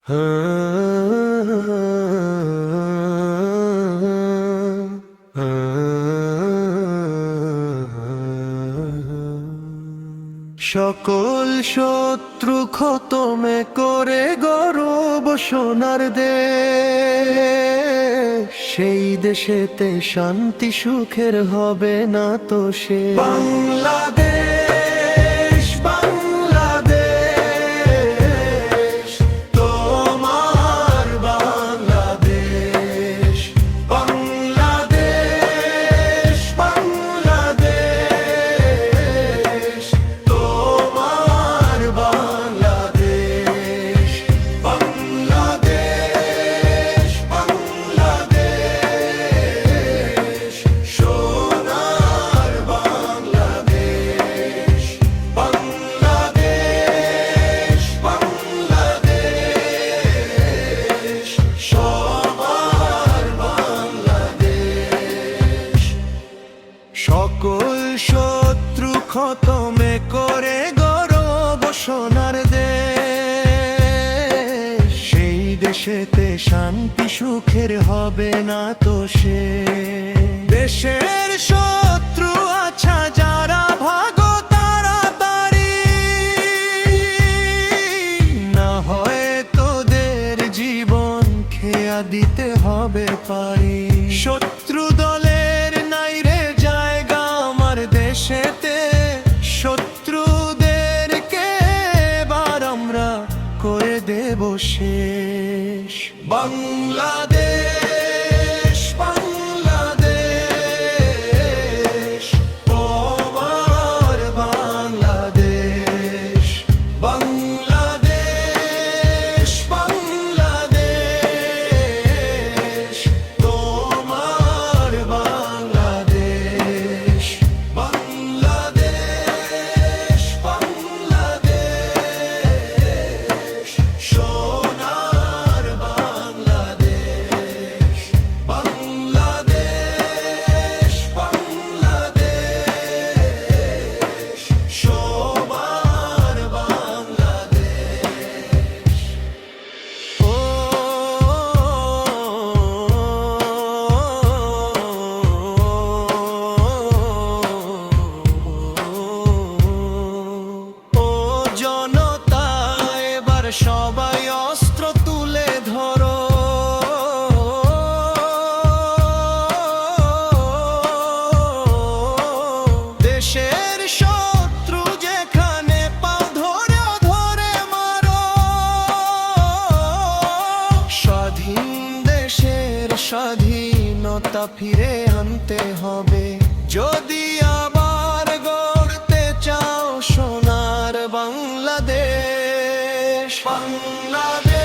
সকল শত্রু খতমে করে গর্ব সোনার দেশ, সেই দেশেতে শান্তি সুখের হবে না তো সে। বাংলাদেশ বাংলাদেশ তোমার বাংলাদেশ, বাংলাদেশ বাংলাদেশ তোমার বাংলাদেশ, বাংলাদেশ বাংলাদেশ সোনার বাংলাদেশ, বাংলাদেশ বাংলাদেশ সবার বাংলাদেশ। সকল শত্রু খতমে করে গর্ব সোনার দেশ, সেই দেশেতে শান্তি সুখের হবে না তো সে। দেশের শত্রু আচ্ছা যারা ভাগো তাড়াতাড়ি, না হয় তোদের জীবন খেয়া দিতে হবে পারি। শত্রু দলের নাই রে জায়গা আমার দেশেতে, শত্রুদেরকে এবার আমরা করে দেব শেষ। বাংলাদেশ বাংলাদেশ তোমার বাংলাদেশ, বাংলাদেশ বাংলাদেশ তোমার বাংলাদেশ, বাংলাদেশ বাংলাদেশ সোনার বাংলাদেশ, বাংলাদেশ বাংলাদেশ সবার বাংলাদেশ। ও জনতা এবার সবাই অস্ত্র তুলে ধরো, দেশের শত্রু যেখানে পাও ধরে ধরে মারো। স্বাধীন দেশের স্বাধীনতা ফিরে আনতে হবে, যদি আবার গড়তে চাও সোনার বাংলাদেশ, বাংলাদেশ।